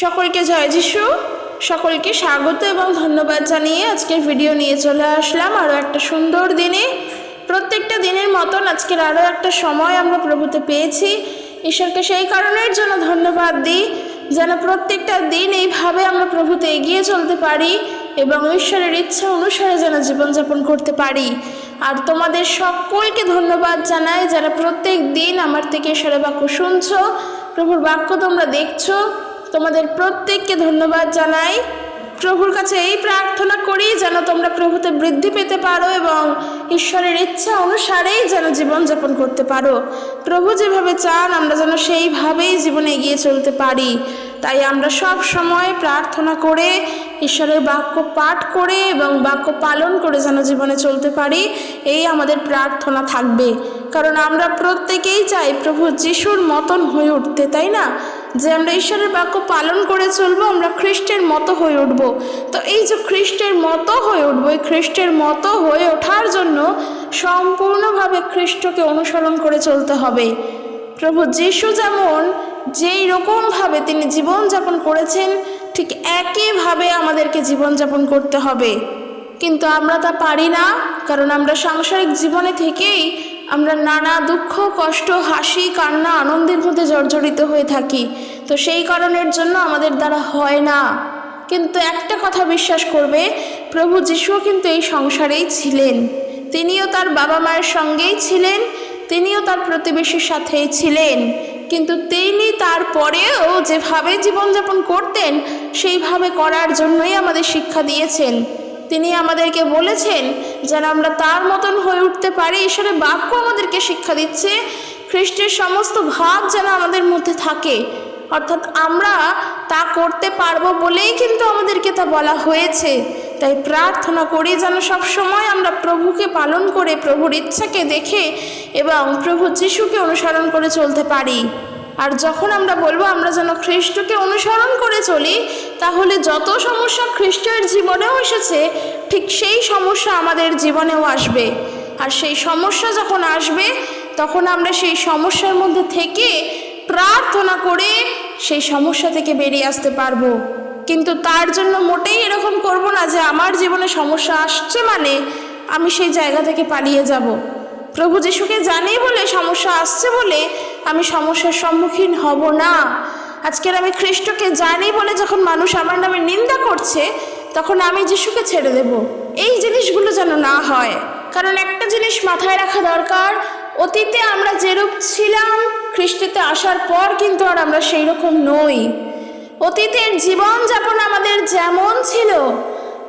সকলকে জয় যিশু। সকলকে স্বাগত এবং ধন্যবাদ জানিয়ে আজকের ভিডিও নিয়ে চলে আসলাম আরও একটা সুন্দর দিনে। প্রত্যেকটা দিনের মতন আজকের আরও একটা সময় আমরা প্রভুতে পেয়েছি। ঈশ্বরকে সেই কারণের জন্য ধন্যবাদ দিই যেন প্রত্যেকটা দিন এইভাবে আমরা প্রভুতে এগিয়ে চলতে পারি এবং ঈশ্বরের ইচ্ছা অনুসারে যেন জীবনযাপন করতে পারি। আর তোমাদের সকলকে ধন্যবাদ জানাই যারা প্রত্যেক দিন আমার থেকে ঈশ্বরের বাক্য শুনছো, প্রভুর বাক্য তোমরা দেখছো। তোমাদের প্রত্যেককে ধন্যবাদ জানাই। প্রভুর কাছে এই প্রার্থনা করি যেন তোমরা প্রভুতে বৃদ্ধি পেতে পারো এবং ঈশ্বরের ইচ্ছা অনুসারেই যেন জীবনযাপন করতে পারো। প্রভু যেভাবে চান আমরা যেন সেইভাবেই জীবনে এগিয়ে চলতে পারি। তাই আমরা সব সময় প্রার্থনা করে ঈশ্বরের বাক্য পাঠ করে এবং বাক্য পালন করে যেন জীবনে চলতে পারি, এই আমাদের প্রার্থনা থাকবে। কারণ আমরা প্রত্যেকেই চাই প্রভু যিশুর মতন হয়ে উঠতে, তাই না? যে আমরা ঈশ্বরের বাক্য পালন করে চলবো, আমরা খ্রিস্টের মতো হয়ে উঠব। তো এই যে খ্রিস্টের মতো হয়ে উঠবো, এই খ্রিস্টের মতো হয়ে ওঠার জন্য সম্পূর্ণভাবে খ্রিস্টকে অনুসরণ করে চলতে হবে। প্রভু যিশু যেমন যেই রকমভাবে তিনি জীবনযাপন করেছেন, ঠিক একইভাবে আমাদেরকে জীবনযাপন করতে হবে। কিন্তু আমরা তা পারি না, কারণ আমরা সাংসারিক জীবনে থেকেই আমরা নানা দুঃখ, কষ্ট, হাসি, কান্না, আনন্দের মধ্যে জর্জরিত হয়ে থাকি। তো সেই কারণের জন্য আমাদের দ্বারা হয় না। কিন্তু একটা কথা বিশ্বাস করবে, প্রভু যিশুও কিন্তু এই সংসারেই ছিলেন। তিনিও তার বাবা মায়ের সঙ্গেই ছিলেন, তিনিও তার প্রতিবেশীর সাথেই ছিলেন। কিন্তু তিনি তারপরেও যেভাবে জীবনযাপন করতেন সেইভাবে করার জন্যই আমাদের শিক্ষা দিয়েছেন। তিনি আমাদেরকে বলেছেন যেন আমরা তার মতন হয়ে উঠতে পারি। ঈশ্বরের বাক্য আমাদেরকে শিক্ষা দিচ্ছে খ্রিস্টের সমস্ত ভাব যেন আমাদের মধ্যে থাকে। অর্থাৎ আমরা তা করতে পারবো বলেই কিন্তু আমাদেরকে তা বলা হয়েছে। তাই প্রার্থনা করি যেন সবসময় আমরা প্রভুকে পালন করে প্রভুর ইচ্ছাকে দেখে এবং প্রভু যিশুকে অনুসরণ করে চলতে পারি। আর যখন আমরা বলবো আমরা যেন খ্রিস্টকে অনুসরণ করে চলি, তাহলে যত সমস্যা খ্রিস্টের জীবনেও এসেছে ঠিক সেই সমস্যা আমাদের জীবনেও আসবে। আর সেই সমস্যা যখন আসবে তখন আমরা সেই সমস্যার মধ্যে থেকে প্রার্থনা করে সেই সমস্যা থেকে বেরিয়ে আসতে পারবো। কিন্তু তার জন্য মোটেই এরকম করব না যে আমার জীবনে সমস্যা আসছে মানে আমি সেই জায়গা থেকে পালিয়ে যাব। প্রভু যিশুকে জানি বলে সমস্যা আসছে বলে আমি সমস্যার সম্মুখীন হব না। আজকের আমি খ্রিস্টকে জানি বলে যখন মানুষ আমার নামে নিন্দা করছে তখন আমি যিশুকে ছেড়ে দেব। এই জিনিসগুলো যেন না হয়। কারণ একটা জিনিস মাথায় রাখা দরকার, অতীতে আমরা যেরূপ ছিলাম খ্রিস্টেতে আসার পর কিন্তু আর আমরা সেই রকম নই। অতীতের জীবনযাপন আমাদের যেমন ছিল,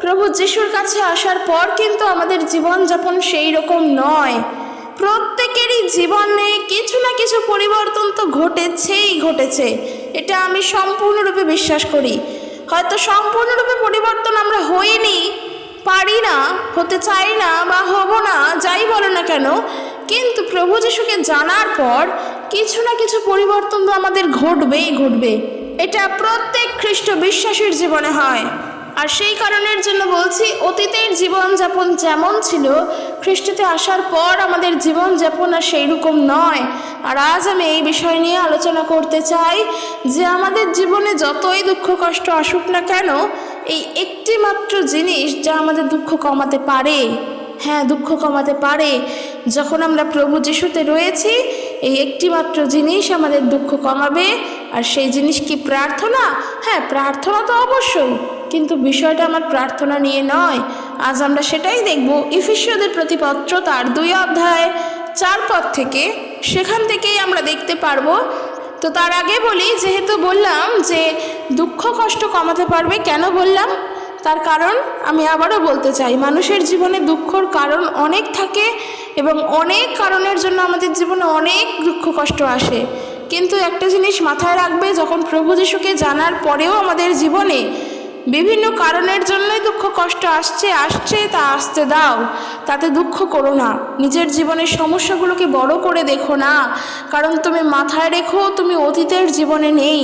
প্রভু যিশুর কাছে আসার পর কিন্তু আমাদের জীবনযাপন সেই রকম নয়। প্রত্যেকেরই জীবনে কিছু না কিছু পরিবর্তন তো ঘটেছে। এটা আমি সম্পূর্ণরূপে বিশ্বাস করি। হয়তো সম্পূর্ণরূপে পরিবর্তন আমরা হইনি, পারি না, হতে চাই না বা হব না, যাই বলো না কেন, কিন্তু প্রভু যিশুকে জানার পর কিছু না কিছু পরিবর্তন তো আমাদের ঘটবে। এটা প্রত্যেক খ্রিস্ট বিশ্বাসীর জীবনে হয়। আর সেই কারণের জন্য বলছি, অতীতের জীবনযাপন যেমন ছিল খ্রিস্টতে আসার পর আমাদের জীবনযাপন আর সেই রকম নয়। আর আজ আমি এই বিষয় নিয়ে আলোচনা করতে চাই যে আমাদের জীবনে যতই দুঃখ কষ্ট আসুক না কেন, এই একটি মাত্র জিনিস যা আমাদের দুঃখ কমাতে পারে। হ্যাঁ, দুঃখ কমাতে পারে। যখন আমরা প্রভু যিশুতে রয়েছি, এই একটি মাত্র জিনিস আমাদের দুঃখ কমাবে। আর সেই জিনিস কি? প্রার্থনা। হ্যাঁ, প্রার্থনা তো অবশ্যই, কিন্তু বিষয়টা আমার প্রার্থনা নিয়ে নয়। আজ আমরা সেটাই দেখব। ইফিসীয়দের প্রতি পত্র তার 2 অধ্যায় 4 পদ থেকে, সেখান থেকেই আমরা দেখতে পারবো। তো তার আগে বলি, যেহেতু বললাম যে দুঃখ কষ্ট কমাতে পারবে, কেন বললাম তার কারণ আমি আবারও বলতে চাই। মানুষের জীবনে দুঃখর কারণ অনেক থাকে এবং অনেক কারণের জন্য আমাদের জীবনে অনেক দুঃখ কষ্ট আসে। কিন্তু একটা জিনিস মাথায় রাখবে, যখন প্রভু যিশুকে জানার পরেও আমাদের জীবনে বিভিন্ন কারণের জন্যই দুঃখ কষ্ট আসছে তা আসতে দাও, তাতে দুঃখ করো না। নিজের জীবনের সমস্যাগুলোকে বড় করে দেখো না, কারণ তুমি মাথায় রেখো তুমি অতীতের জীবনে নেই।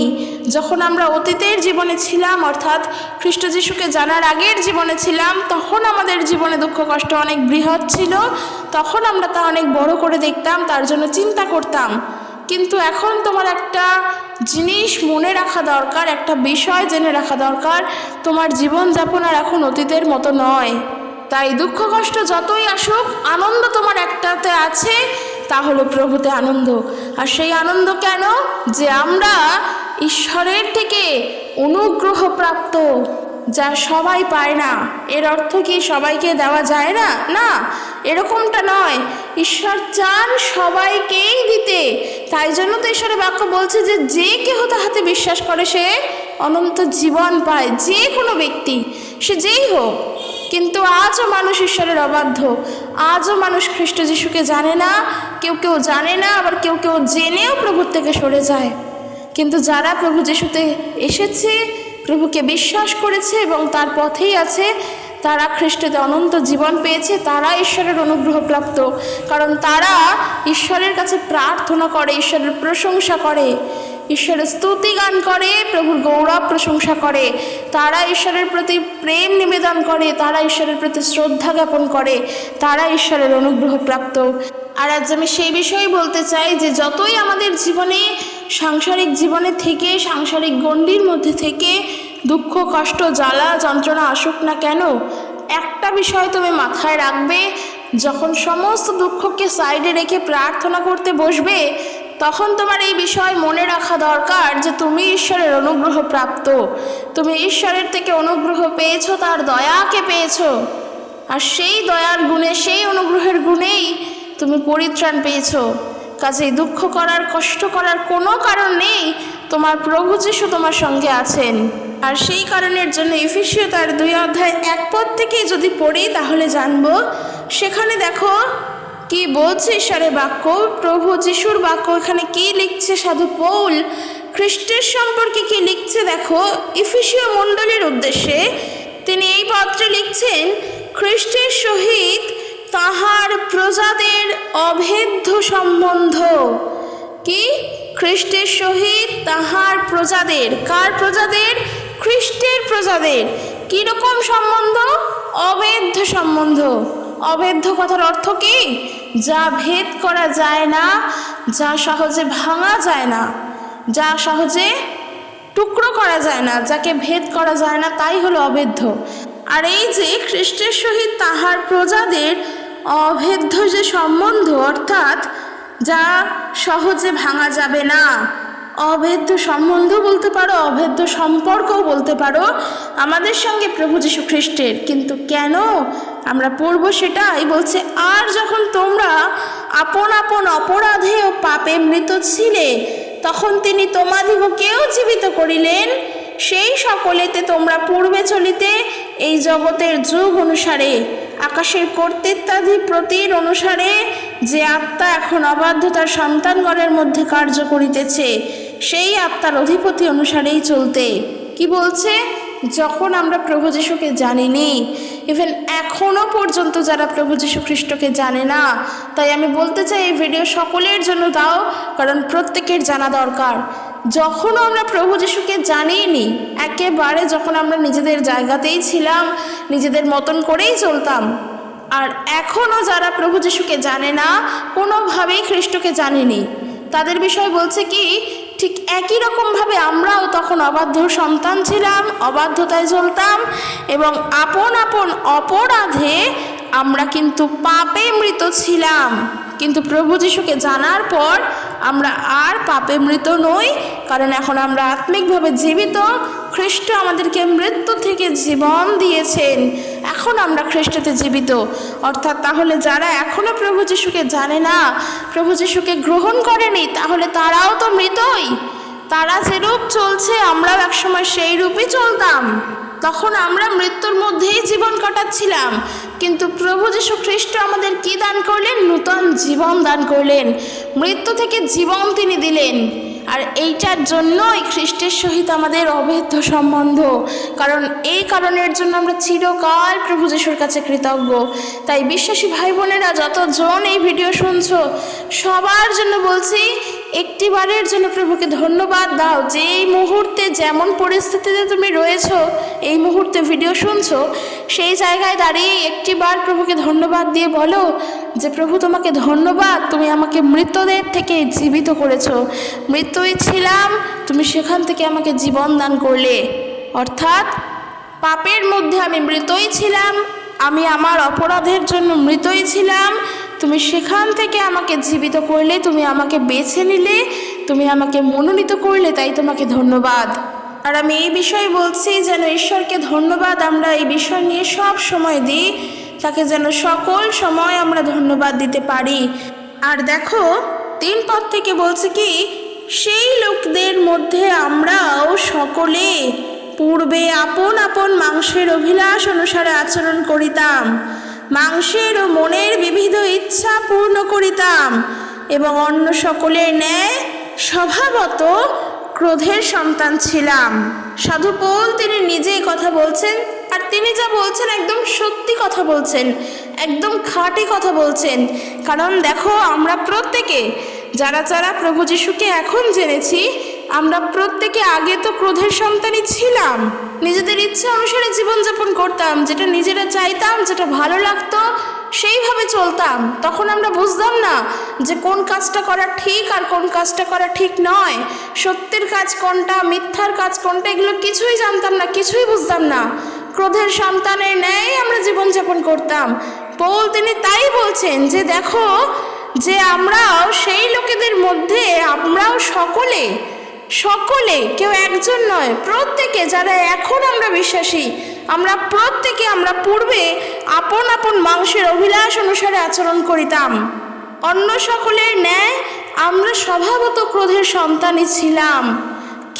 যখন আমরা অতীতের জীবনে ছিলাম, অর্থাৎ খ্রিস্ট যিশুকে জানার আগের জীবনে ছিলাম, তখন আমাদের জীবনে দুঃখ কষ্ট অনেক বৃহৎ ছিল। তখন আমরা তা অনেক বড় করে দেখতাম, তার জন্য চিন্তা করতাম। কিন্তু এখন তোমার একটা জিনিস মনে রাখা দরকার, একটা বিষয় জেনে রাখা দরকার, তোমার জীবনযাপন আর এখন অতীতের মতো নয়। তাই দুঃখ কষ্ট যতই আসুক, আনন্দ তোমার একটাতে আছে, তা হলো প্রভুতে আনন্দ। আর সেই আনন্দ কেন? যে আমরা ঈশ্বরের থেকে অনুগ্রহ প্রাপ্ত, যা সবাই পায় না। এর অর্থ কি সবাইকে দেওয়া যায় না? না, এরকমটা নয়। ঈশ্বর চান সবাইকেই দিতে। তাই জন্য তো ঈশ্বরের বাক্য বলছে যে যে কেহ তাহাতে বিশ্বাস করে সে অনন্ত জীবন পায়। যে কোনো ব্যক্তি, সে যেই হোক। কিন্তু আজও মানুষ ঈশ্বরের অবাধ্য, আজও মানুষ খ্রিস্ট যিশুকে জানে না। কেউ কেউ জানে না, আবার কেউ কেউ জেনেও প্রভুর থেকে সরে যায়। কিন্তু যারা প্রভু যিশুতে এসেছে, প্রভুকে বিশ্বাস করেছে এবং তার পথেই আছে, তারা খ্রিস্টতে অনন্ত জীবন পেয়েছে, তারা ঈশ্বরের অনুগ্রহ প্রাপ্ত। কারণ তারা ঈশ্বরের কাছে প্রার্থনা করে, ঈশ্বরের প্রশংসা করে, ঈশ্বরের স্তুতি গান করে, প্রভুর গৌরব প্রশংসা করে। তারা ঈশ্বরের প্রতি প্রেম নিবেদন করে, তারা ঈশ্বরের প্রতি শ্রদ্ধা জ্ঞাপন করে, তারা ঈশ্বরের অনুগ্রহ প্রাপ্ত। আর আজ আমি সেই বিষয়ে বলতে চাই যে যতই আমাদের জীবনে, সাংসারিক জীবনে থেকে, সাংসারিক গণ্ডির মধ্যে থেকে দুঃখ কষ্ট জ্বালা যন্ত্রণা আসুক না কেন, একটা বিষয় তুমি মাথায় রাখবে, যখন সমস্ত দুঃখকে সাইডে রেখে প্রার্থনা করতে বসবে, তখন তোমার এই বিষয় মনে রাখা দরকার যে তুমি ঈশ্বরের অনুগ্রহ প্রাপ্ত। তুমি ঈশ্বরের থেকে অনুগ্রহ পেয়েছো, তার দয়াকে পেয়েছো। আর সেই দয়ার গুণে, সেই অনুগ্রহের গুণেই তুমি পরিত্রাণ পেয়েছো। কাজেই দুঃখ করার, কষ্ট করার কোনো কারণ নেই। তোমার প্রভু যিশু তোমার সঙ্গে আছেন। আর সেই কারণের জন্য এফেসীয় তার 2 অধ্যায় 1 পদ থেকে যদি পড়ি তাহলে জানবো, সেখানে দেখো কি বলছে ঈশ্বরের বাক্য, প্রভু যিশুর বাক্য। এখানে কি লিখছে সাধু পৌল খ্রিস্টের সম্পর্কে কি লিখছে দেখো, এফেসীয় মণ্ডলীর উদ্দেশ্যে তিনি এই পত্রে লিখছেন, খ্রিস্টের সহিত তাহার প্রজাদের অভেদ্য সম্বন্ধ। কি? খ্রিস্টের সহিত তাহার প্রজাদের। কার প্রজাদের? খ্রিস্টের প্রজাদের। কীরকম সম্বন্ধ? অভেদ্য সম্বন্ধ। অভেদ্য কথার অর্থ কি? যা ভেদ করা যায় না, যা সহজে ভাঙা যায় না, যা সহজে টুকরো করা যায় না, যাকে ভেদ করা যায় না, তাই হলো অভেদ্য। আর এই যে খ্রিস্টের সহিত তাহার প্রজাদের অভেদ্য যে সম্বন্ধ, অর্থাৎ যা সহজে ভাঙা যাবে না, অভেদ্য সম্বন্ধ বলতে পারো, অভেদ্য সম্পর্কও বলতে পারো আমাদের সঙ্গে প্রভু যীশু খ্রিস্টের। কিন্তু কেন? আমরা পড়ব সেটাই বলছে, আর যখন তোমরা আপন আপন অপরাধে ও পাপে মৃত ছিলে, তখন তিনি তোমাদিগকেও জীবিত করিলেন। সেই সকলেতে তোমরা পূর্বে চলিতে এই জগতের যুগ অনুসারে, আকাশের কর্তৃত্বাধিপতির অনুসারে, যে আত্মা এখন অবাধ্যতার সন্তানগণের মধ্যে কার্য করিতেছে, সেই আত্মার অধিপতি অনুসারেই চলতে। কি বলছে? যখন আমরা প্রভু যিশুকে জানিনি, ইভেন এখনও পর্যন্ত যারা প্রভু যীশু খ্রিস্টকে জানে না, তাই আমি বলতে চাই এই ভিডিও সকলের জন্য দাও, কারণ প্রত্যেকের জানা দরকার। যখনও আমরা প্রভু যিশুকে জানিনি, একেবারে যখন আমরা নিজেদের জায়গাতেই ছিলাম, নিজেদের মতন করেই চলতাম, আর এখনও যারা প্রভু যিশুকে জানে না, কোনোভাবেই খ্রিস্টকে জানেনি, তাদের বিষয় বলছে কি, ঠিক একই রকমভাবে আমরাও তখন অবাধ্য সন্তান ছিলাম, অবাধ্যতায় চলতাম, এবং আপন আপন অপরাধে আমরা কিন্তু পাপে মৃত ছিলাম। কিন্তু প্রভু যিশুকে জানার পর আমরা আর পাপে মৃত নই, কারণ এখন আমরা আত্মিকভাবে জীবিত। খ্রিস্ট আমাদেরকে মৃত্যু থেকে জীবন দিয়েছেন, এখন আমরা খ্রিস্টতে জীবিত। অর্থাৎ তাহলে যারা এখনও প্রভু যিশুকে জানে না, প্রভু যিশুকে গ্রহণ করেনি, তাহলে তারাও তো মৃতই। তারা যেরূপ চলছে আমরাও একসময় সেই রূপই চলতাম। তখন আমরা মৃত্যুর মধ্যেই জীবন কাটাচ্ছিলাম, কিন্তু প্রভু যীশু খ্রিস্ট আমাদের কি দান করলেন? নূতন জীবন দান করলেন, মৃত্যু থেকে জীবন তিনি দিলেন। আর এইটার জন্যই খ্রিস্টের সহিত আমাদের অভেদ্য সম্বন্ধ, কারণ এই কারণের জন্য আমরা চিরকাল প্রভু যীশুর কাছে কৃতজ্ঞ। তাই বিশ্বাসী ভাই বোনেরা, যতজন এই ভিডিও শুনছো, সবার জন্য বলছি একটি বারের জন্য প্রভুকে ধন্যবাদ দাও যে এই মুহূর্তে যেমন পরিস্থিতিতে তুমি রয়েছো, এই মুহূর্তে ভিডিও শুনছো, সেই জায়গায় দাঁড়িয়ে একটি বার প্রভুকে ধন্যবাদ দিয়ে বলো যে প্রভু তোমাকে ধন্যবাদ, তুমি আমাকে মৃতদের থেকে জীবিত করেছো। মৃত্যুই ছিলাম, তুমি সেখান থেকে আমাকে জীবন দান করলে। অর্থাৎ পাপের মধ্যে আমি মৃতই ছিলাম, আমি আমার অপরাধের জন্য মৃতই ছিলাম, তুমি সেখান থেকে আমাকে জীবিত করলে, তুমি আমাকে বেছে নিলে, তুমি আমাকে মনোনীত করলে, তাই তোমাকে ধন্যবাদ। আর আমি এই বিষয়ে বলছি যেন ঈশ্বরকে ধন্যবাদ আমরা এই বিষয় নিয়ে সব সময় দিই, তাকে যেন সকল সময় আমরা ধন্যবাদ দিতে পারি। আর দেখো 3 পদ থেকে বলছে কি, সেই লোকদের মধ্যে আমরাও সকলে পূর্বে আপন আপন মাংসের অভিলাষ অনুসারে আচরণ করিতাম, মাংসের ও মনের বিবিধ ইচ্ছা পূর্ণ করিতাম এবং অন্য সকলের ন্যায় স্বভাবত ক্রোধের সন্তান ছিলাম। সাধু পৌল তিনি নিজেই কথা বলছেন, আর তিনি যা বলছেন একদম সত্যি কথা বলছেন, একদম খাঁটি কথা বলছেন। কারণ দেখো আমরা প্রত্যেকে যারা যারা প্রভু যিশুকে এখন জেনেছি, আমরা প্রত্যেকে আগে তো ক্রোধের সন্তানই ছিলাম। নিজেদের ইচ্ছা অনুসারে জীবনযাপন করতাম, যেটা নিজেরা চাইতাম, যেটা ভালো লাগতো সেইভাবে চলতাম। তখন আমরা বুঝতাম না যে কোন কাজটা করা ঠিক আর কোন কাজটা করা ঠিক নয়, সত্যের কাজ কোনটা, মিথ্যার কাজ কোনটা, এগুলো কিছুই জানতাম না, কিছুই বুঝতাম না। ক্রোধের সন্তানের ন্যায় আমরা জীবনযাপন করতাম। পৌল তিনি তাই বলছেন যে দেখো যে আমরাও সেই লোকেদের মধ্যে, আমরাও সকলে সকলে, কেউ একজন নয়, প্রত্যেকে যারা এখন আমরা বিশ্বাসী, আমরা প্রত্যেকে আমরা পূর্বে আপন আপন মাংসের অভিলাষ অনুসারে আচরণ করিতাম, অন্য সকলের ন্যায় আমরা স্বভাবত ক্রোধের সন্তানই ছিলাম।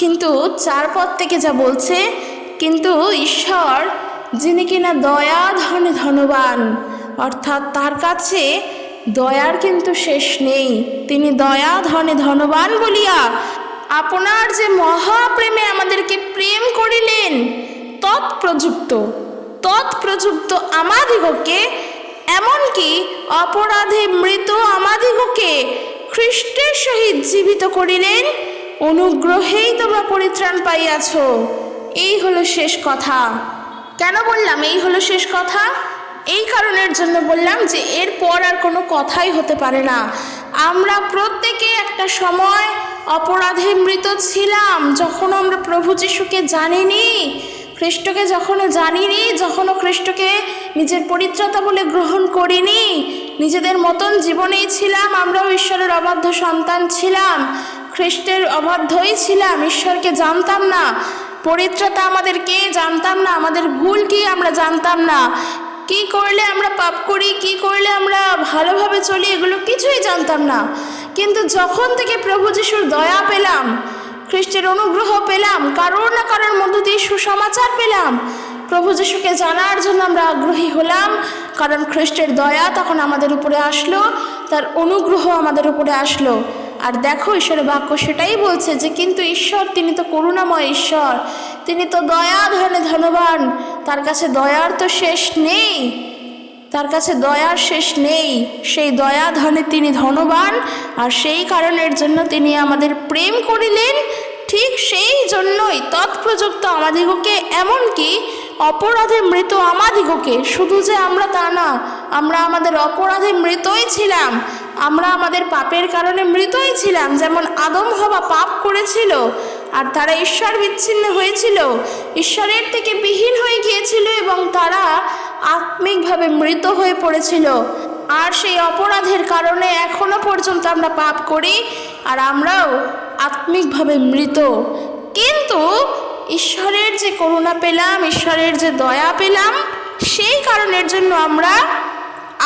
কিন্তু 4 পদ থেকে যা বলছে, কিন্তু ঈশ্বর যিনি কিনা দয়া ধনে ধনবান, অর্থাৎ তার কাছে দয়ার কিন্তু শেষ নেই, তিনি দয়া ধনে ধনবান বলিয়া আপনার যে মহাপ্রেমে আমাদেরকে প্রেম করিলেন, তৎপ্রযুক্ত আমাদিগকে, এমনকি অপরাধে মৃত আমাদিগকে খ্রিস্টের সহিত জীবিত করিলেন, অনুগ্রহেই তোমরা পরিত্রাণ পাইয়াছ। এই হলো শেষ কথা। কেন বললাম এই হলো শেষ কথা? এই কারণের জন্য বললাম যে এরপর আর কোনো কথাই হতে পারে না। আমরা প্রত্যেকে একটা সময় অপরাধে মৃত ছিলাম, যখন আমরা প্রভু যিশুকে জানিনি, খ্রিস্টকে যখনও জানিনি, যখনও খ্রিস্টকে নিজের পরিত্রাতা বলে গ্রহণ করিনি, নিজেদের মতন জীবনেই ছিলাম, আমরাও ঈশ্বরের অবাধ্য সন্তান ছিলাম, খ্রিস্টের অবাধ্যই ছিলাম, ঈশ্বরকে জানতাম না, পরিত্রাতা আমাদেরকে জানতাম না, আমাদের ভুল কি আমরা জানতাম না, কি করলে আমরা পাপ করি, কি করলে আমরা ভালোভাবে চলি, এগুলো কিছুই জানতাম না। কিন্তু যখন থেকে প্রভু যিশুর দয়া পেলাম, খ্রিস্টের অনুগ্রহ পেলাম, কারোর না কারোর মধ্য দিয়ে সুসমাচার পেলাম, প্রভু যিশুকে জানার জন্য আমরা আগ্রহী হলাম, কারণ খ্রিস্টের দয়া তখন আমাদের উপরে আসলো, তার অনুগ্রহ আমাদের উপরে আসলো। আর দেখো ঈশ্বরের বাক্য সেটাই বলছে যে কিন্তু ঈশ্বর তিনি তো করুণাময় ঈশ্বর, তিনি তো দয়া ধনে ধনবান, তার কাছে দয়ার তো শেষ নেই, তার কাছে দয়ার শেষ নেই, সেই দয়া ধনে তিনি ধনবান, আর সেই কারণের জন্য তিনি আমাদের প্রেম করিলেন। ঠিক সেই জন্যই তৎপ্রযুক্ত আমাদিগকে, এমনকি অপরাধে মৃত আমাদিগকে, শুধু যে আমরা তা না, আমরা আমাদের অপরাধে মৃতই ছিলাম, আমরা আমাদের পাপের কারণে মৃতই ছিলাম। যেমন আদম হওয়া পাপ করেছিল আর তারা ঈশ্বর বিচ্ছিন্ন হয়েছিল, ঈশ্বরের থেকে বিহীন হয়ে গিয়েছিল এবং তারা আত্মিকভাবে মৃত হয়ে পড়েছিল। আর সেই অপরাধের কারণে এখনো পর্যন্ত আমরা পাপ করি আর আমরাও আত্মিকভাবে মৃত। কিন্তু ঈশ্বরের যে করুণা পেলাম, ঈশ্বরের যে দয়া পেলাম, সেই কারণের জন্য আমরা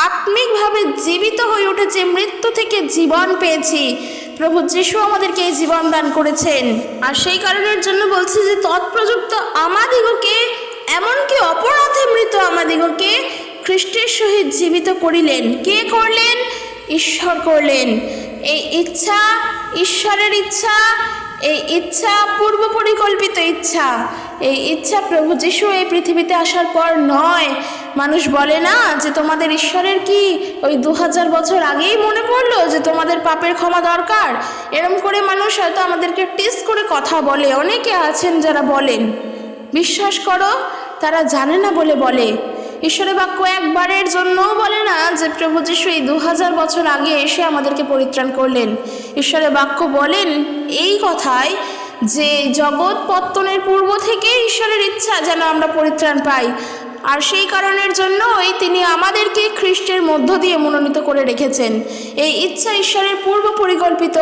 আত্মিকভাবে জীবিত হয়ে উঠেছি, মৃত্যু থেকে জীবন পেয়েছি। প্রভু যিশু আমাদেরকে এই জীবন দান করেছেন। আর সেই কারণের জন্য বলছি যে তৎপ্রযুক্ত আমাদিগকে, এমনকি অপরাধে মৃত আমাদিগকে খ্রিস্টের সহিত জীবিত করিলেন। কে করলেন? ঈশ্বর করলেন। এই ইচ্ছা, ঈশ্বরের ইচ্ছা, এই ইচ্ছা পূর্ব পরিকল্পিত ইচ্ছা। এই ইচ্ছা প্রভু যিশু এই পৃথিবীতে আসার পর নয়। মানুষ বলে না যে তোমাদের ঈশ্বরের কি ওই 2000 বছর আগেই মনে পড়লো যে তোমাদের পাপের ক্ষমা দরকার? এরম করে মানুষ হয়তো আমাদেরকে টিস করে কথা বলে। অনেকে আছেন যারা বলেন, বিশ্বাস করো তারা জানে না বলে বলে। ঈশ্বরের বাক্য একবারের জন্যও বলে না যে প্রভু যিশু এই 2000 বছর আগে এসে আমাদেরকে পরিত্রাণ করলেন। ঈশ্বরের বাক্য বলেন এই কথায় যে জগৎ পত্তনের পূর্ব থেকে ঈশ্বরের ইচ্ছা যেন আমরা পরিত্রাণ পাই, আর সেই কারণের জন্যই তিনি আমাদেরকে খ্রিস্টের মধ্য দিয়ে মনোনীত করে রেখেছেন। এই ইচ্ছা ঈশ্বরের পূর্ব পরিকল্পিত।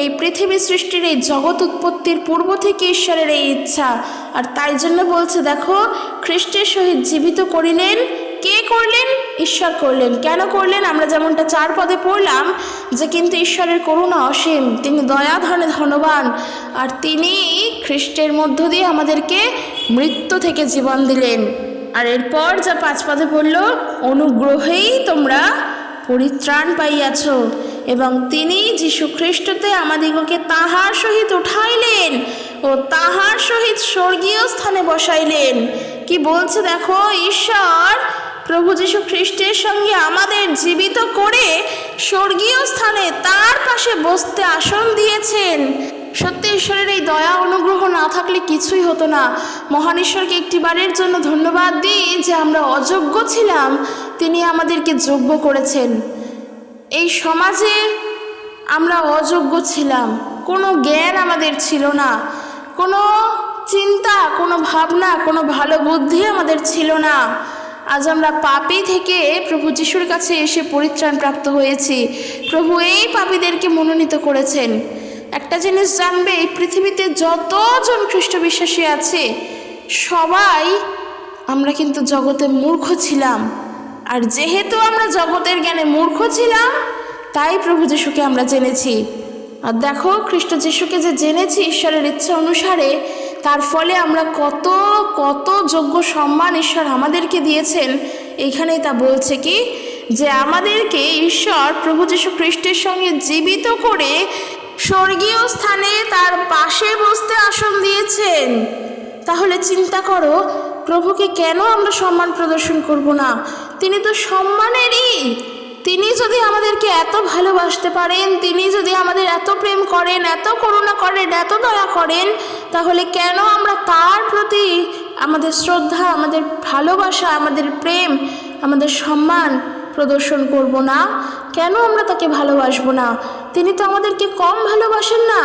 এই পৃথিবী সৃষ্টির, এই জগৎ উৎপত্তির পূর্ব থেকে ঈশ্বরের এই ইচ্ছা। আর তাই জন্য বলছে, দেখো খ্রিস্টের সহিত জীবিত করিলেন। কে করলেন? ঈশ্বর করলেন। কেন করলেন? আমরা যেমনটা 4 পদে পড়লাম যে কিন্তু ঈশ্বরের করুণা অসীম, তিনি দয়া ধনবান, আর তিনি খ্রিস্টের মধ্য দিয়ে আমাদেরকে মৃত্যু থেকে জীবন দিলেন। আর এরপর যা 5 পদে পড়ল, অনুগ্রহেই তোমরা পরিত্রাণ পাইয়াছ, এবং তিনি যীশু খ্রিস্টতে আমাদিগকে তাহার সহিত উঠাইলেন ও তাহার সহিত স্বর্গীয় স্থানে বসাইলেন। কি বলছে দেখো, ঈশ্বর প্রভু যীশু খ্রিস্টের সঙ্গে আমাদের জীবিত করে স্বর্গীয় স্থানে তার পাশে বসতে আসন দিয়েছেন। সত্যি ঈশ্বরের এই দয়া অনুগ্রহ না থাকলে কিছুই হতো না। মহান ঈশ্বরকে একটিবারের জন্য ধন্যবাদ দিই যে আমরা অযোগ্য ছিলাম, তিনি আমাদেরকে যোগ্য করেছেন। এই সমাজে আমরা অযোগ্য ছিলাম, কোনো জ্ঞান আমাদের ছিল না, কোনো চিন্তা, কোনো ভাবনা, কোনো ভালো বুদ্ধি আমাদের ছিল না। আজ আমরা পাপী থেকে প্রভু যিশুর কাছে এসে পরিত্রাণ প্রাপ্ত হয়েছি। প্রভু এই পাপীদেরকে মনোনীত করেছেন। একটা জিনিস জানবে, এই পৃথিবীতে যতজন খ্রিস্ট বিশ্বাসী আছে সবাই আমরা কিন্তু জগতে মূর্খ ছিলাম। আর যেহেতু আমরা জগতের জ্ঞানে মূর্খ ছিলাম, তাই প্রভু যিশুকে আমরা জেনেছি। আর দেখো, খ্রিস্ট যিশুকে যে জেনেছি ঈশ্বরের ইচ্ছা অনুসারে, তার ফলে আমরা কত কত যোগ্য সম্মান ঈশ্বর আমাদেরকে দিয়েছেন। এইখানেই তা বলছে কি, যে আমাদেরকে ঈশ্বর প্রভু যিশু খ্রিস্টের সঙ্গে জীবিত করে স্বর্গীয় স্থানে তার পাশে বসতে আসন দিয়েছেন। তাহলে চিন্তা করো, প্রভুকে কেন আমরা সম্মান প্রদর্শন করব না? তিনি তো সম্মানেরই। তিনি যদি আমাদেরকে এত ভালোবাসতে পারেন, তিনি যদি আমাদের এত প্রেম করেন, এত করুণা করেন, এত দয়া করেন, তাহলে কেন আমরা তার প্রতি আমাদের শ্রদ্ধা, আমাদের ভালোবাসা, আমাদের প্রেম, আমাদের সম্মান প্রদর্শন করব না? কেন আমরা তাকে ভালোবাসবো না? তিনি তো আমাদেরকে কম ভালোবাসেন না।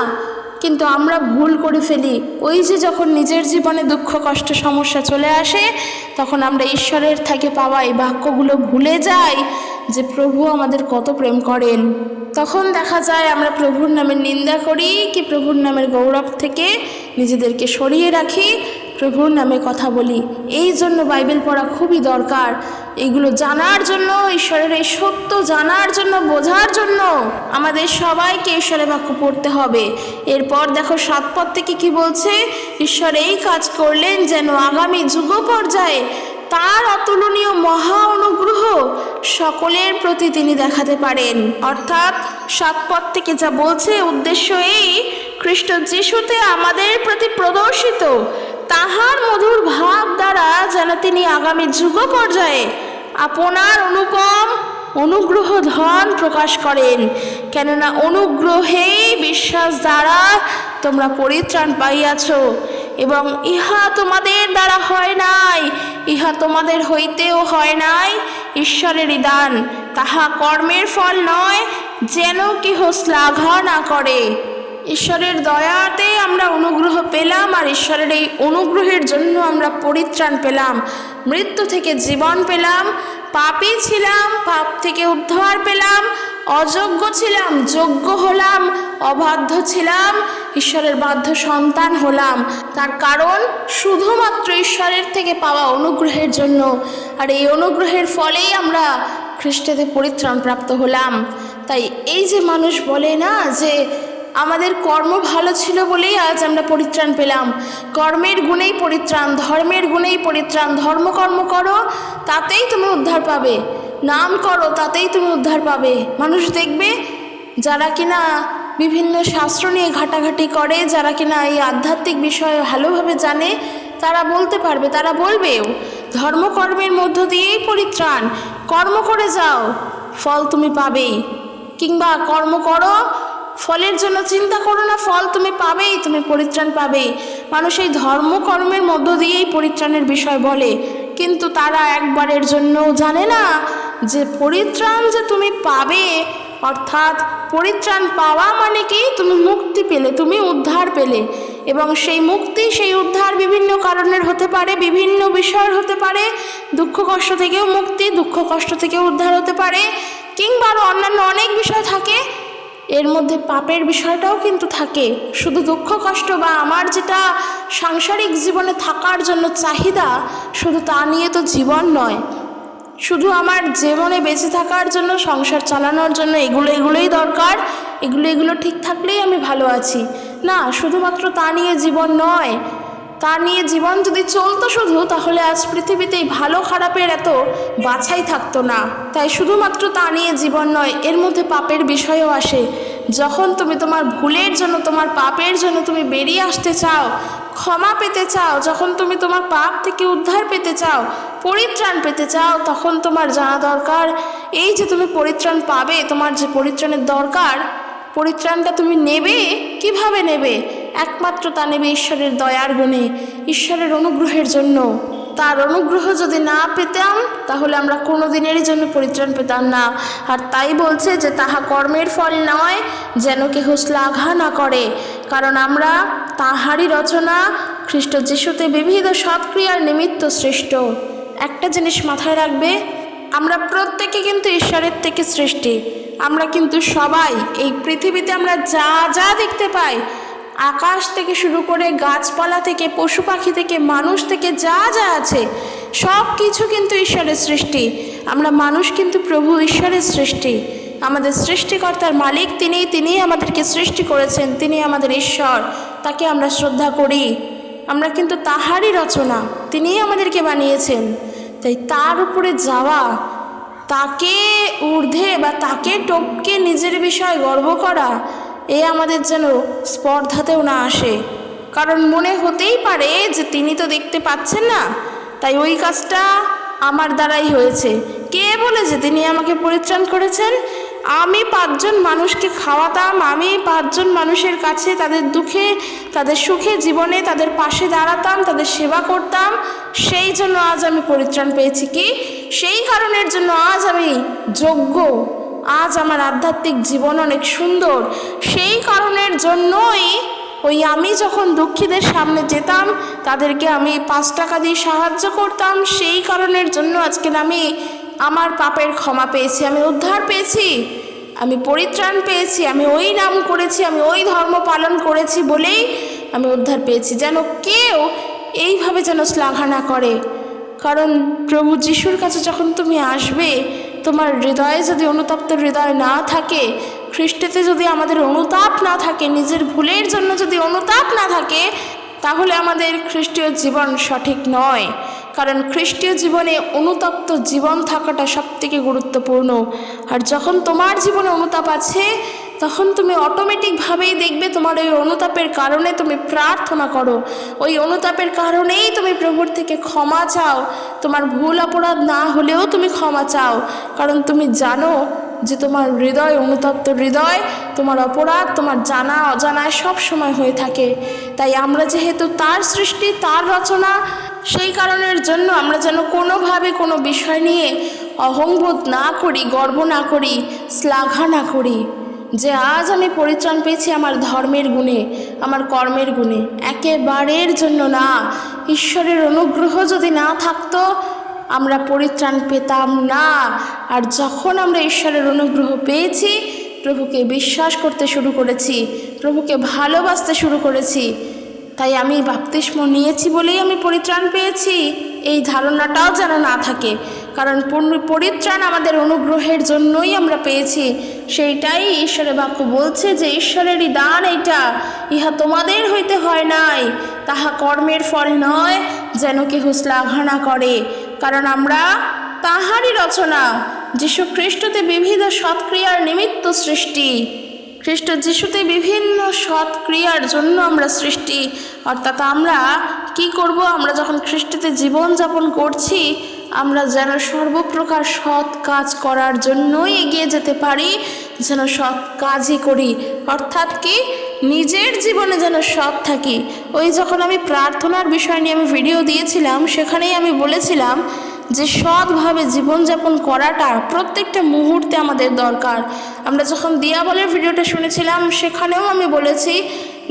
কিন্তু আমরা ভুল করে ফেলি। ওই যে যখন নিজের জীবনে দুঃখ, কষ্ট, সমস্যা চলে আসে, তখন আমরা ঈশ্বরের থেকে পাওয়া এই বাক্যগুলো ভুলে যাই যে প্রভু আমাদের কত প্রেম করেন। তখন দেখা যায় আমরা প্রভুর নামের নিন্দা করি, কি প্রভুর নামের গৌরব থেকে নিজেদেরকে সরিয়ে রাখি, প্রভুর নামে কথা বলি। এই জন্য বাইবেল পড়া খুবই দরকার। এইগুলো জানার জন্য, ঈশ্বরের এই সত্য জানার জন্য, বোঝার জন্য আমাদের সবাইকে ঈশ্বরের বাক্য পড়তে হবে। এরপর দেখো 7 পদ থেকে কি বলছে, ঈশ্বর এই কাজ করলেন যেন আগামী যুগ পর্যায়ে তার অতুলনীয় মহা অনুগ্রহ সকলের প্রতি তিনি দেখাতে পারেন। অর্থাৎ 7 পদ থেকে যা বলছে, উদ্দেশ্য এই, খ্রিস্ট যিশুতে আমাদের প্রতি প্রদর্শিত তাহার মধুর ভাব দ্বারা যেন তিনি আগামী যুগ পর্যায়ে আপনার অনুপম অনুগ্রহ ধন প্রকাশ করেন। কেননা অনুগ্রহেই বিশ্বাস দ্বারা তোমরা পরিত্রাণ পাইয়াছ, এবং ইহা তোমাদের দ্বারা হয় নাই, ইহা তোমাদের হইতেও হয় নাই, ঈশ্বরেরই দান, তাহা কর্মের ফল নয়, যেন কেহ শ্লাঘা না করে। ঈশ্বরের দয়াতে আমরা অনুগ্রহ পেলাম, আর ঈশ্বরের এই অনুগ্রহের জন্য আমরা পরিত্রাণ পেলাম, মৃত্যু থেকে জীবন পেলাম, পাপী ছিলাম, পাপ থেকে উদ্ধার পেলাম, অযোগ্য ছিলাম, যোগ্য হলাম, অবাধ্য ছিলাম, ঈশ্বরের বাধ্য সন্তান হলাম। তার কারণ শুধুমাত্র ঈশ্বরের থেকে পাওয়া অনুগ্রহের জন্য। আর এই অনুগ্রহের ফলেই আমরা খ্রিস্টতে পরিত্রাণ প্রাপ্ত হলাম। তাই এই যে মানুষ বলে না যে আমাদের কর্ম ভালো ছিল বলেই আজ আমরা পরিত্রাণ পেলাম, কর্মের গুণেই পরিত্রাণ, ধর্মের গুণেই পরিত্রাণ, ধর্মকর্ম করো তাতেই তুমি উদ্ধার পাবে, নাম করো তাতেই তুমি উদ্ধার পাবে। মানুষ দেখবে যারা কিনা বিভিন্ন শাস্ত্র নিয়ে ঘাটাঘাটি করে, যারা কিনা এই আধ্যাত্মিক বিষয়ে ভালোভাবে জানে, তারা বলতে পারবে, তারা বলবেও ধর্মকর্মের মধ্য দিয়েই পরিত্রাণ। কর্ম করে যাও, ফল তুমি পাবেই। কিংবা কর্ম করো, ফলের জন্য চিন্তা করো না, ফল তুমি পাবেই, তুমি পরিত্রাণ পাবেই। মানুষ এই ধর্মকর্মের মধ্য দিয়েই পরিত্রাণের বিষয় বলে, কিন্তু তারা একবারের জন্যও জানে না যে পরিত্রাণ যে তুমি পাবে, অর্থাৎ পরিত্রাণ পাওয়া মানে কি, তুমি মুক্তি পেলে, তুমি উদ্ধার পেলে। এবং সেই মুক্তি, সেই উদ্ধার বিভিন্ন কারণের হতে পারে, বিভিন্ন বিষয়ের হতে পারে। দুঃখ কষ্ট থেকেও মুক্তি, দুঃখ কষ্ট থেকেও উদ্ধার হতে পারে, কিংবা আরও অন্যান্য অনেক বিষয় থাকে। এর মধ্যে পাপের বিষয়টাও কিন্তু থাকে। শুধু দুঃখ কষ্ট বা আমার যেটা সাংসারিক জীবনে থাকার জন্য চাহিদা, শুধু তা নিয়ে তো জীবন নয়। শুধু আমার জীবনে বেঁচে থাকার জন্য, সংসার চালানোর জন্য এগুলোই দরকার, এগুলো ঠিক থাকলেই আমি ভালো আছি না, শুধুমাত্র তা নিয়ে জীবন নয়। তা নিয়ে জীবন যদি চলতো শুধু, তাহলে আজ পৃথিবীতেই ভালো খারাপের এত বাছাই থাকতো না। তাই শুধুমাত্র তা নিয়ে জীবন নয়, এর মধ্যে পাপের বিষয়ও আসে। যখন তুমি তোমার ভুলের জন্য, তোমার পাপের জন্য তুমি বেরিয়ে আসতে চাও, ক্ষমা পেতে চাও, যখন তুমি তোমার পাপ থেকে উদ্ধার পেতে চাও, পরিত্রাণ পেতে চাও, তখন তোমার জানা দরকার এই যে তুমি পরিত্রাণ পাবে, তোমার যে পরিত্রাণের দরকার, পরিত্রাণটা তুমি নেবে কিভাবে নেবে? একমাত্র তা নেবে ঈশ্বরের দয়ার গুণে, ঈশ্বরের অনুগ্রহের জন্য। তার অনুগ্রহ যদি না পেতাম, তাহলে আমরা কোনো দিনেরই জন্য পরিত্রাণ পেতাম না। আর তাই বলছে যে তাহা কর্মের ফল নয়, যেন কেহ শ্লাঘা না করে, কারণ আমরা তাহারই রচনা, খ্রিস্ট যিশুতে বিবিধ সৎক্রিয়ার নিমিত্ত সৃষ্ট। একটা জিনিস মাথায় রাখবে, আমরা প্রত্যেকে কিন্তু ঈশ্বরের থেকে সৃষ্টি। আমরা কিন্তু সবাই এই পৃথিবীতে আমরা যা যা দেখতে পাই, আকাশ থেকে শুরু করে গাছপালা থেকে, পশু পাখি থেকে, মানুষ থেকে, যা যা আছে সব কিছু কিন্তু ঈশ্বরের সৃষ্টি। আমরা মানুষ কিন্তু প্রভু ঈশ্বরের সৃষ্টি। আমাদের সৃষ্টিকর্তার মালিক তিনি আমাদেরকে সৃষ্টি করেছেন, তিনি আমাদের ঈশ্বর, তাকে আমরা শ্রদ্ধা করি। আমরা কিন্তু তাহারই রচনা, তিনিই আমাদেরকে বানিয়েছেন। তাই তার উপরে যাওয়া, তাকে ঊর্ধ্বে বা তাকে টপকে নিজের বিষয়ে গর্ব করা, এ আমাদের যেন স্পর্ধাতেও না আসে। কারণ মনে হতেই পারে যে তিনি তো দেখতে পাচ্ছেন না, তাই ওই কাজটা আমার দ্বারাই হয়েছে। কে বলে যে তিনি আমাকে পরিত্রাণ করেছেন? আমি 5 জন মানুষকে খাওয়াতাম, আমি 5 জন মানুষের কাছে তাদের দুঃখে, তাদের সুখে, জীবনে তাদের পাশে দাঁড়াতাম, তাদের সেবা করতাম। সেই জন্য আজ আমি পরিত্রাণ পেয়েছি। কি সেই কারণের জন্য আজ আমি যোগ্য, আজ আমার আধ্যাত্মিক জীবন অনেক সুন্দর। সেই কারণের জন্যই ওই আমি যখন দুঃখীদের সামনে যেতাম, তাদেরকে আমি 5 টাকা দিয়ে সাহায্য করতাম। সেই কারণের জন্য আজকে আমি আমার পাপের ক্ষমা পেয়েছি, আমি উদ্ধার পেয়েছি, আমি পরিত্রাণ পেয়েছি, আমি ওই নাম করেছি, আমি ওই ধর্ম পালন করেছি বলেই আমি উদ্ধার পেয়েছি। যেন কেউ এইভাবে যেন শ্লাঘা না করে। কারণ প্রভু যিশুর কাছে যখন তুমি আসবে, তোমার হৃদয়ে যদি অনুতপ্ত হৃদয় না থাকে, খ্রিস্টেতে যদি আমাদের অনুতাপ না থাকে, নিজের ভুলের জন্য যদি অনুতাপ না থাকে, তাহলে আমাদের খ্রিস্টীয় জীবন সঠিক নয়। কারণ খ্রিস্টীয় জীবনে অনুতপ্ত জীবন থাকাটা সবথেকে গুরুত্বপূর্ণ। আর যখন তোমার জীবনে অনুতাপ আছে, তখন তুমি অটোমেটিকভাবেই দেখবে তোমার ওই অনুতাপের কারণে তুমি প্রার্থনা করো, ওই অনুতাপের কারণেই তুমি প্রভুর থেকে ক্ষমা চাও। তোমার ভুল অপরাধ না হলেও তুমি ক্ষমা চাও, কারণ তুমি জানো যে তোমার হৃদয় অনুতপ্ত হৃদয়, তোমার অপরাধ তোমার জানা অজানায় সব সময় হয়ে থাকে। তাই আমরা যেহেতু তার সৃষ্টি, তার রচনা, সেই কারণের জন্য আমরা যেন কোনোভাবে কোনো বিষয় নিয়ে অহংবোধ না করি, গর্ব না করি, শ্লাঘা না করি যে আজ আমি পরিত্রাণ পেয়েছি আমার ধর্মের গুণে, আমার কর্মের গুণে। একেবারের জন্য না। ঈশ্বরের অনুগ্রহ যদি না থাকতো, আমরা পরিত্রাণ পেতাম না। আর যখন আমরা ঈশ্বরের অনুগ্রহ পেয়েছি, প্রভুকে বিশ্বাস করতে শুরু করেছি, প্রভুকে ভালোবাসতে শুরু করেছি। তাই আমি বাপ্তিস্ম নিয়েছি বলেই আমি পরিত্রাণ পেয়েছি, এই ধারণাটাও যেন না থাকে। কারণ পরিত্রাণ আমাদের অনুগ্রহের জন্যই আমরা পেয়েছি। সেইটাই ঈশ্বরের বাক্য বলছে যে ঈশ্বরেরই দান এইটা, ইহা তোমাদের হইতে হয় নাই, তাহা কর্মের ফল নয়, যেন কেহ শ্লাঘা না করে। কারণ আমরা তাহারই রচনা, যীশু খ্রিস্টতে বিবিধ সৎক্রিয়ার নিমিত্ত সৃষ্টি। খ্রিস্ট যিশুতে বিভিন্ন সৎ ক্রিয়ার জন্য আমরা সৃষ্টি, অর্থাৎ আমরা কি করব, আমরা যখন খ্রিস্টতে জীবনযাপন করছি আমরা যেন সর্বপ্রকার সৎ কাজ করার জন্যই এগিয়ে যেতে পারি, যেন সৎ কাজই করি, অর্থাৎ কি নিজের জীবনে যেন সৎ থাকি। ওই যখন আমি প্রার্থনার বিষয় নিয়ে আমি ভিডিও দিয়েছিলাম সেখানেই আমি বলেছিলাম যে সৎভাবে জীবনযাপন করাটা প্রত্যেকটা মুহূর্তে আমাদের দরকার। আমরা যখন দিয়াবলের ভিডিওটা শুনেছিলাম সেখানেও আমি বলেছি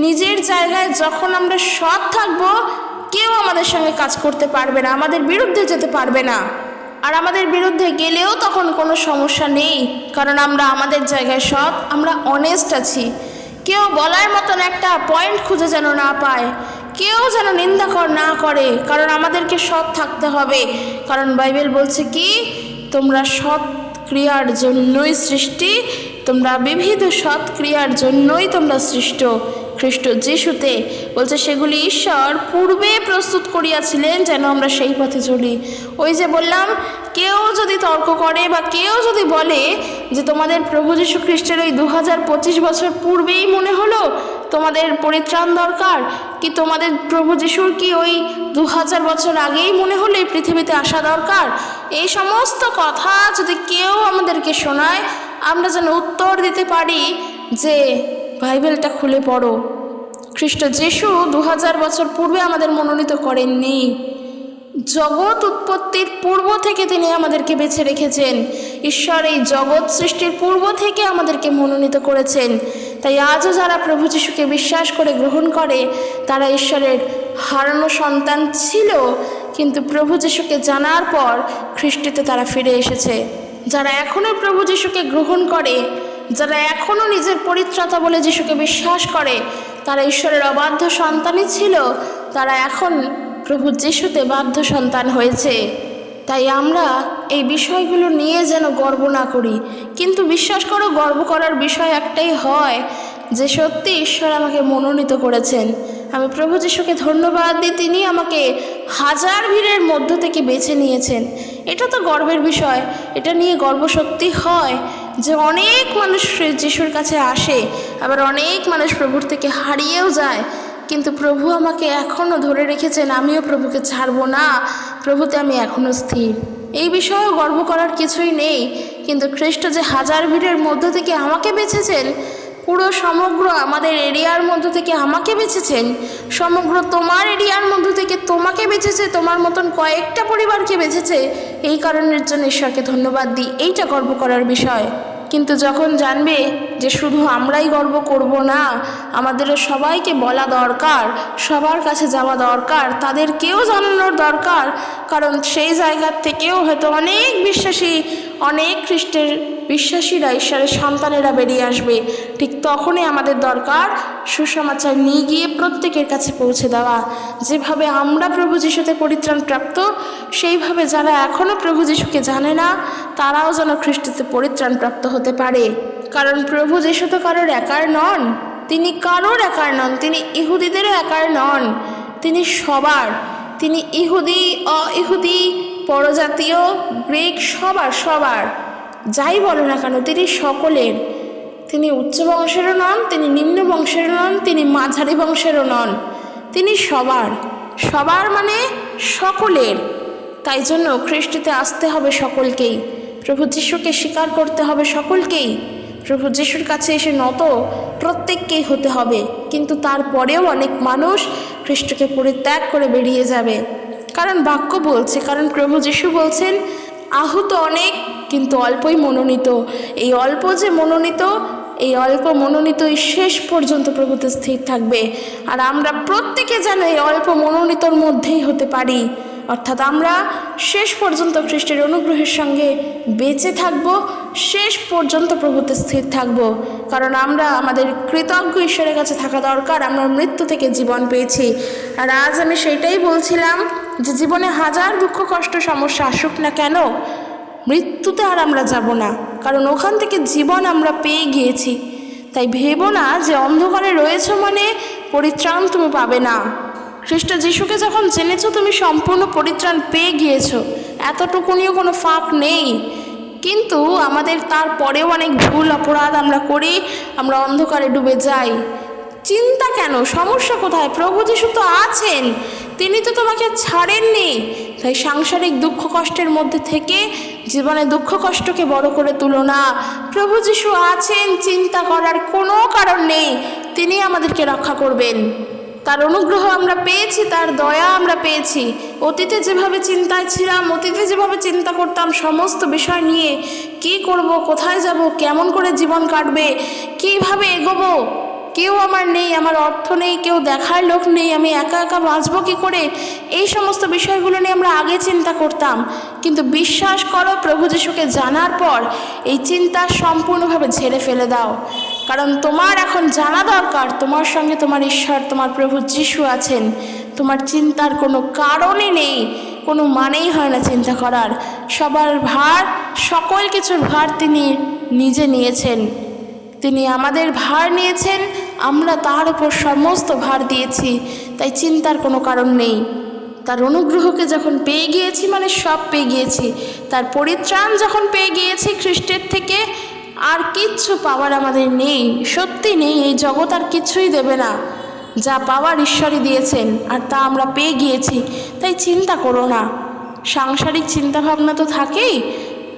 নিজের জায়গায় যখন আমরা সৎ থাকবো কেউ আমাদের সঙ্গে কাজ করতে পারবে না, আমাদের বিরুদ্ধে যেতে পারবে না, আর আমাদের বিরুদ্ধে গেলেও তখন কোনো সমস্যা নেই, কারণ আমরা আমাদের জায়গায় সৎ, আমরা অনেস্ট আছি। কেউ বলার মতন একটা পয়েন্ট খুঁজে যেন না পায়, কেউ যেন নিন্দাকর না করে, কারণ আমাদেরকে সৎ থাকতে হবে। কারণ বাইবেল বলছে কি, তোমরা সৎ ক্রিয়ার জন্যই সৃষ্টি, তোমরা বিবিধ সৎ ক্রিয়ার জন্যই তোমরা সৃষ্ট খ্রিস্ট যিশুতে। বলছে সেগুলি ঈশ্বর পূর্বে প্রস্তুত করিয়াছিলেন যেন আমরা সেই পথে চলি। ওই যে বললাম, কেউ যদি তর্ক করে বা কেউ যদি বলে যে তোমাদের প্রভু যীশু খ্রিস্টের ওই 2025 বছর পূর্বেই মনে হলো তোমাদের পরিত্রাণ দরকার, কি তোমাদের প্রভু যীশুর কি ওই 2000 বছর আগেই মনে হলো এই পৃথিবীতে আসা দরকার, এই সমস্ত কথা যদি কেউ আমাদেরকে শোনায় আমরা যেন উত্তর দিতে পারি যে বাইবেলটা খুলে পড়ো, খ্রিস্ট যিশু 2000 বছর পূর্বে আমাদের মনোনীত করেননি, জগৎ উৎপত্তির পূর্ব থেকে তিনি আমাদেরকে বেছে রেখেছেন। ঈশ্বর এই জগৎ সৃষ্টির পূর্ব থেকে আমাদেরকে মনোনীত করেছেন। তাই আজও যারা প্রভু যিশুকে বিশ্বাস করে গ্রহণ করে তারা ঈশ্বরের হারানো সন্তান ছিল, কিন্তু প্রভু যিশুকে জানার পর খ্রিস্টতে তারা ফিরে এসেছে। যারা এখনও প্রভু যিশুকে গ্রহণ করে, যারা এখনও নিজের পরিত্রাতা বলে যিশুকে বিশ্বাস করে, তারা ঈশ্বরের অবাধ্য সন্তানই ছিল, তারা এখন প্রভু যিশুতে বাধ্য সন্তান হয়েছে। তাই আমরা এই বিষয়গুলো নিয়ে যেন গর্ব না করি, কিন্তু বিশ্বাস করো গর্ব করার বিষয় একটাই হয় যে সত্যি ঈশ্বর আমাকে মনোনীত করেছেন। আমি প্রভু যিশুকে ধন্যবাদ দিই, তিনি আমাকে হাজার ভিড়ের মধ্য থেকে বেছে নিয়েছেন। এটা তো গর্বের বিষয়, এটা নিয়ে গর্ব সত্যি হয় যে অনেক মানুষ যিশুর কাছে আসে, আবার অনেক মানুষ প্রভুর থেকে হারিয়েও যায়, কিন্তু প্রভু আমাকে এখনও ধরে রেখেছেন, আমিও প্রভুকে ছাড়বো না, প্রভুতে আমি এখনও স্থির। এই বিষয়েও গর্ব করার কিছুই নেই, কিন্তু খ্রিস্ট যে হাজার ভিড়ের মধ্য থেকে আমাকে বেছেছেন, পুরো সমগ্র আমাদের এরিয়ার মধ্য থেকে আমাকে বেছেছেন, সমগ্র তোমার এরিয়ার মধ্য থেকে তোমাকে বেছেছে, তোমার মতন কয়েকটা পরিবারকে বেছেছে, এই কারণের জন্য ঈশ্বরকে ধন্যবাদ দিই, এইটা গর্ব করার বিষয়। কিন্তু যখন জানবে যে শুধু আমরাই গর্ব করব না, আমাদেরও সবাইকে বলা দরকার, সবার কাছে যাওয়া দরকার, তাদেরকেও জানানোর দরকার, কারণ সেই জায়গার থেকেও হয়তো অনেক বিশ্বাসী, অনেক খ্রিস্টের বিশ্বাসীরা ঈশ্বরের সন্তানেরা বেরিয়ে আসবে। ঠিক তখনই আমাদের দরকার সুসমাচার নিয়ে গিয়ে প্রত্যেকের কাছে পৌঁছে দেওয়া। যেভাবে আমরা প্রভু যিশুতে পরিত্রাণ প্রাপ্ত, সেইভাবে যারা এখনও প্রভু যিশুকে জানে না তারাও যেন খ্রিস্টতে পরিত্রাণ প্রাপ্ত হতে পারে। কারণ প্রভু যিশু তো কারোর একার নন, তিনি কারোর একার নন, তিনি ইহুদিদেরও একার নন, তিনি সবার, তিনি ইহুদি, অইহুদি, পরজাতীয়, গ্রিক, সবার, যাই বলো না কেন তিনি সকলের। তিনি উচ্চ বংশেরও নন, তিনি নিম্ন বংশেরও নন, তিনি মাঝারি বংশেরও নন, তিনি সবার মানে সকলের। তাই জন্য খ্রিস্টতে আসতে হবে সকলকেই, প্রভু যিশুকে স্বীকার করতে হবে সকলকেই, প্রভু যিশুর কাছে এসে নত প্রত্যেককেই হতে হবে। কিন্তু তারপরেও অনেক মানুষ খ্রিস্টকে পরিত্যাগ করে বেরিয়ে যাবে, কারণ বাক্য বলছে, কারণ প্রভু যিশু বলছেন আহুত অনেক কিন্তু অল্পই মনোনীত। এই অল্প যে মনোনীত, এই অল্প মনোনীতই শেষ পর্যন্ত প্রভুতে স্থির থাকবে। আর আমরা প্রত্যেকে যেন এই অল্প মনোনীতর মধ্যেই হতে পারি, অর্থাৎ আমরা শেষ পর্যন্ত খ্রিস্টের অনুগ্রহের সঙ্গে বেঁচে থাকব, শেষ পর্যন্ত প্রভুতে স্থির থাকব। কারণ আমরা আমাদের কৃতজ্ঞ ঈশ্বরের কাছে থাকা দরকার, আমরা মৃত্যু থেকে জীবন পেয়েছি। আর আজ আমি সেটাই বলছিলাম যে জীবনে হাজার দুঃখ কষ্ট সমস্যা আসুক না কেন, মৃত্যুতে আর আমরা যাব না, কারণ ওখান থেকে জীবন আমরা পেয়ে গিয়েছি। তাই ভেবো না যে অন্ধকারে রয়েছো মানে পরিত্রাণ তুমি পাবে না। খ্রিস্ট যিশুকে যখন জেনেছো তুমি সম্পূর্ণ পরিত্রাণ পেয়ে গিয়েছো, এতটুকুনিও কোনো ফাঁক নেই। কিন্তু আমাদের তারপরেও অনেক ভুল অপরাধ আমরা করি, আমরা অন্ধকারে ডুবে যাই। চিন্তা কেন? সমস্যা কোথায়? প্রভু যিশু তো আছেন, তিনি তো তোমাকে ছাড়েননি। তাই সাংসারিক দুঃখ কষ্টের মধ্যে থেকে জীবনে দুঃখ কষ্টকে বড় করে তুলো না। প্রভু যিশু আছেন, চিন্তা করার কোনো কারণ নেই। তিনি আমাদেরকে রক্ষা করবেন। তার অনুগ্রহ আমরা পেয়েছি, তার দয়া আমরা পেয়েছি। অতীতে যেভাবে চিন্তায় ছিলাম, অতীতে যেভাবে চিন্তা করতাম সমস্ত বিষয় নিয়ে, কি করব, কোথায় যাব, কেমন করে জীবন কাটবে, কিভাবে এগোবো, কেউ আমার নেই, আমার অর্থ নেই, কেউ দেখার লোক নেই, আমি একা একা বাঁচবো কী করে, এই সমস্ত বিষয়গুলো নিয়ে আমরা আগে চিন্তা করতাম। কিন্তু বিশ্বাস করো, প্রভু যিশুকে জানার পর এই চিন্তা সম্পূর্ণভাবে ঝেড়ে ফেলে দাও। কারণ তোমার এখন জানা দরকার তোমার সঙ্গে তোমার ঈশ্বর, তোমার প্রভু যিশু আছেন। তোমার চিন্তার কোনো কারণই নেই, কোনো মানেই হয় না চিন্তা করার। সবার ভার, সকল কিছুর ভার তিনি নিজে নিয়েছেন। তিনি আমাদের ভার নিয়েছেন, আমরা তার উপর সমস্ত ভার দিয়েছি। তাই চিন্তার কোনো কারণ নেই। তার অনুগ্রহকে যখন পেয়ে গিয়েছি, মানে সব পেয়ে গিয়েছি। তার পরিত্রাণ যখন পেয়ে গিয়েছি খ্রিস্টের থেকে, আর কিচ্ছু পাওয়ার আমাদের নেই, সত্যি নেই। এই জগৎ আর কিছুই দেবে না। যা পাওয়ার ঈশ্বরই দিয়েছেন, আর তা আমরা পেয়ে গিয়েছি। তাই চিন্তা করো না। সাংসারিক চিন্তাভাবনা তো থাকেই,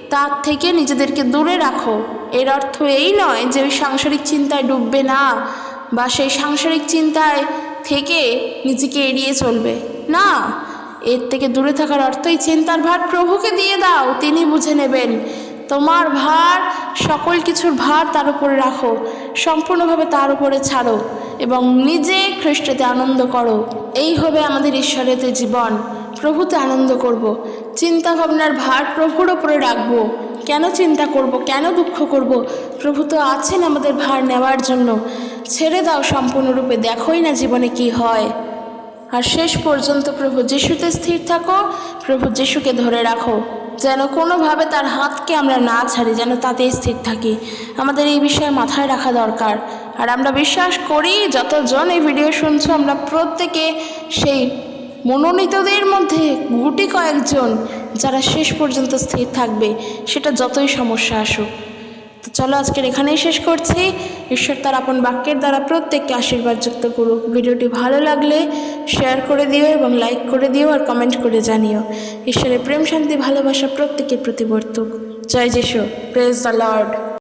তার থেকে নিজেদেরকে দূরে রাখো। এর অর্থ এই নয় যে ওই সাংসারিক চিন্তায় ডুববে না, বা সেই সাংসারিক চিন্তায় থেকে নিজেকে এড়িয়ে চলবে না। এর থেকে দূরে থাকার অর্থই চিন্তার ভার প্রভুকে দিয়ে দাও, তিনি বুঝে নেবেন। তোমার ভার, সকল কিছুর ভার তার উপরে রাখো, সম্পূর্ণভাবে তার উপরে ছাড়ো এবং নিজে খ্রিস্টতে আনন্দ করো। এই হবে আমাদের ঈশ্বরেতে জীবন। প্রভুতে আনন্দ করব। চিন্তা ভাবনার ভার প্রভুর ওপরে রাখবো। কেন চিন্তা করব, কেন দুঃখ করব? প্রভু তো আছেন আমাদের ভার নেওয়ার জন্য। ছেড়ে দাও সম্পূর্ণরূপে, দেখোই না জীবনে কি হয়। আর শেষ পর্যন্ত প্রভু যিশুতে স্থির থাকো, প্রভু যিশুকে ধরে রাখো, যেন কোনোভাবে তার হাতকে আমরা না ছাড়ি, যেন তাতেই স্থির থাকি। আমাদের এই বিষয়ে মাথায় রাখা দরকার। আর আমরা বিশ্বাস করি যতজন এই ভিডিও শুনছো, আমরা প্রত্যেকে সেই মনোনীতদের মধ্যে গুটি কয়েকজন যারা শেষ পর্যন্ত স্থির থাকবে, সেটা যতই সমস্যা আসুক। তো চলো আজকের এখানেই শেষ করছি। ঈশ্বর তার আপন বাক্যের দ্বারা প্রত্যেককে আশীর্বাদ যুক্ত করুক। ভিডিওটি ভালো লাগলে শেয়ার করে দিও এবং লাইক করে দিও আর কমেন্ট করে জানিও। ঈশ্বরের প্রেম, শান্তি, ভালোবাসা প্রত্যেকের প্রতি বর্তুক। জয় যিশু। Praise the Lord.